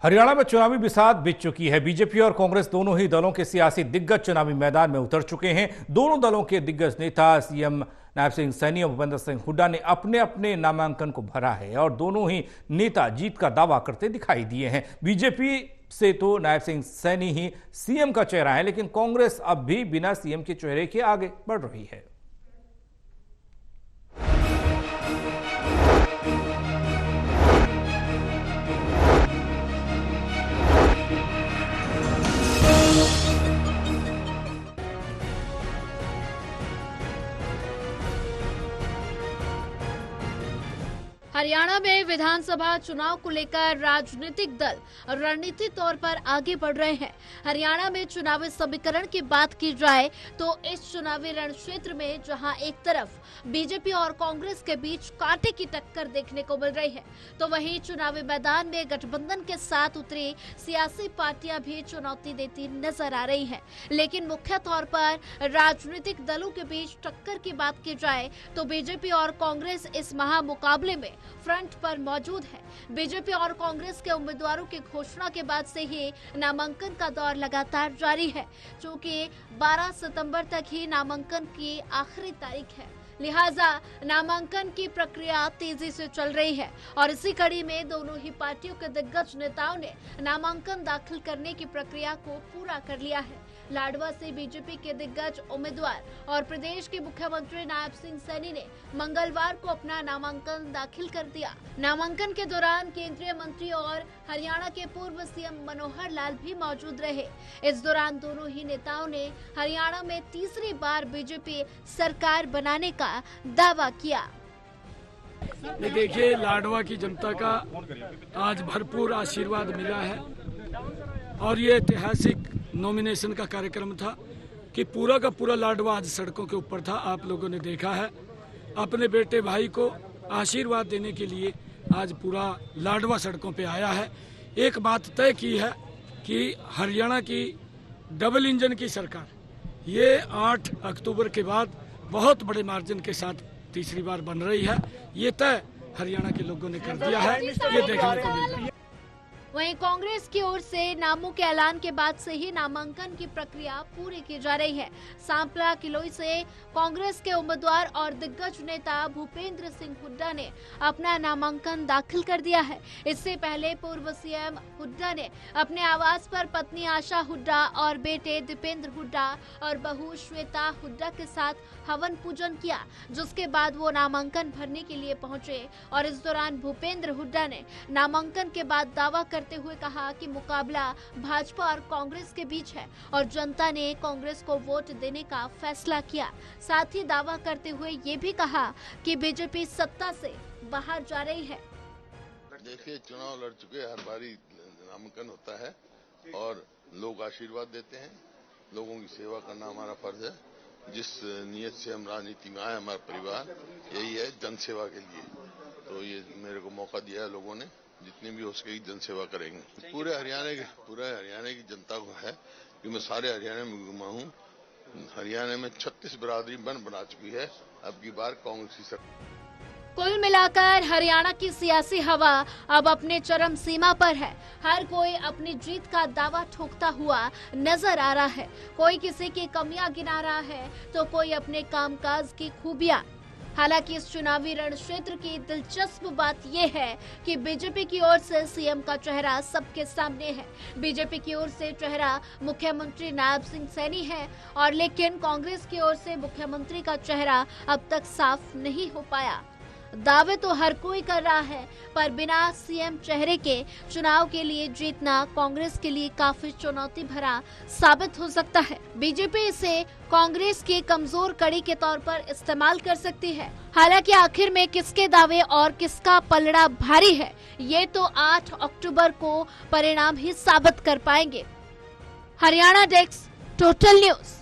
हरियाणा में चुनावी बिसात बीत चुकी है। बीजेपी और कांग्रेस दोनों ही दलों के सियासी दिग्गज चुनावी मैदान में उतर चुके हैं। दोनों दलों के दिग्गज नेता सीएम नायब सिंह सैनी और भूपेंद्र सिंह हुड्डा ने अपने अपने नामांकन को भरा है और दोनों ही नेता जीत का दावा करते दिखाई दिए हैं। बीजेपी से तो नायब सिंह सैनी ही सीएम का चेहरा है, लेकिन कांग्रेस अब भी बिना सीएम के चेहरे के आगे बढ़ रही है। हरियाणा में विधानसभा चुनाव को लेकर राजनीतिक दल रणनीतिक तौर पर आगे बढ़ रहे हैं। हरियाणा में चुनावी समीकरण की बात की जाए तो इस चुनावी रण क्षेत्र में जहां एक तरफ बीजेपी और कांग्रेस के बीच कांटे की टक्कर देखने को मिल रही है, तो वहीं चुनावी मैदान में गठबंधन के साथ उतरी सियासी पार्टियां भी चुनौती देती नजर आ रही है। लेकिन मुख्य तौर पर राजनीतिक दलों के बीच टक्कर की बात की जाए तो बीजेपी और कांग्रेस इस महामुकाबले में फ्रंट पर मौजूद है। बीजेपी और कांग्रेस के उम्मीदवारों की घोषणा के बाद से ही नामांकन का दौर लगातार जारी है। चूंकि 12 सितंबर तक ही नामांकन की आखिरी तारीख है, लिहाजा नामांकन की प्रक्रिया तेजी से चल रही है और इसी कड़ी में दोनों ही पार्टियों के दिग्गज नेताओं ने नामांकन दाखिल करने की प्रक्रिया को पूरा कर लिया है। लाडवा से बीजेपी के दिग्गज उम्मीदवार और प्रदेश के मुख्यमंत्री नायब सिंह सैनी ने मंगलवार को अपना नामांकन दाखिल कर दिया। नामांकन के दौरान केंद्रीय मंत्री और हरियाणा के पूर्व सीएम मनोहर लाल भी मौजूद रहे। इस दौरान दोनों ही नेताओं ने हरियाणा में तीसरी बार बीजेपी सरकार बनाने का दावा किया। देखिए, लाडवा की जनता का आज भरपूर आशीर्वाद मिला है और ये ऐतिहासिक नॉमिनेशन का कार्यक्रम था कि पूरा का पूरा लाडवा आज सड़कों के ऊपर था। आप लोगों ने देखा है, अपने बेटे भाई को आशीर्वाद देने के लिए आज पूरा लाडवा सड़कों पे आया है। एक बात तय की है कि हरियाणा की डबल इंजन की सरकार ये 8 अक्टूबर के बाद बहुत बड़े मार्जिन के साथ तीसरी बार बन रही है। ये तय हरियाणा के लोगों ने कर दिया है, ये देखने को मिल रहा है। वहीं कांग्रेस की ओर से नामों के ऐलान के बाद से ही नामांकन की प्रक्रिया पूरी की जा रही है। सांपला किलोई से कांग्रेस के उम्मीदवार और दिग्गज नेता भूपेंद्र सिंह हुड्डा ने अपना नामांकन दाखिल कर दिया है। इससे पहले पूर्व सीएम हुड्डा ने अपने आवास पर पत्नी आशा हुड्डा और बेटे दीपेंद्र हुड्डा और बहू श्वेता हुड्डा के साथ हवन पूजन किया, जिसके बाद वो नामांकन भरने के लिए पहुंचे। और इस दौरान भूपेंद्र हुड्डा ने नामांकन के बाद दावा करते हुए कहा कि मुकाबला भाजपा और कांग्रेस के बीच है और जनता ने कांग्रेस को वोट देने का फैसला किया। साथ ही दावा करते हुए ये भी कहा कि बीजेपी सत्ता से बाहर जा रही है। देखिए, चुनाव लड़ चुके, हर बारी नामांकन होता है और लोग आशीर्वाद देते हैं। लोगों की सेवा करना हमारा फर्ज है। जिस नियत से हम राजनीति में आए, हमारा परिवार यही है, जनसेवा के लिए। तो ये मेरे को मौका दिया है लोगों ने, जितनी भी हो सकेगी जनसेवा करेंगे। पूरे हरियाणा की जनता को है कि मैं सारे हरियाणा में घुमा हूँ। हरियाणा में 36 बिरादरी बना चुकी है। अब की बार कांग्रेस की सरकार। कुल मिलाकर हरियाणा की सियासी हवा अब अपने चरम सीमा पर है। हर कोई अपनी जीत का दावा ठोकता हुआ नजर आ रहा है। कोई किसी की कमियां गिना रहा है तो कोई अपने कामकाज की खूबियां। हालांकि इस चुनावी रण क्षेत्र की दिलचस्प बात यह है कि बीजेपी की ओर से सीएम का चेहरा सबके सामने है। बीजेपी की ओर से चेहरा मुख्यमंत्री नायब सिंह सैनी है और लेकिन कांग्रेस की ओर से मुख्यमंत्री का चेहरा अब तक साफ नहीं हो पाया। दावे तो हर कोई कर रहा है, पर बिना सीएम चेहरे के चुनाव के लिए जीतना कांग्रेस के लिए काफी चुनौती भरा साबित हो सकता है। बीजेपी इसे कांग्रेस की कमजोर कड़ी के तौर पर इस्तेमाल कर सकती है। हालांकि आखिर में किसके दावे और किसका पलड़ा भारी है, ये तो 8 अक्टूबर को परिणाम ही साबित कर पाएंगे। Haryana desk, total news.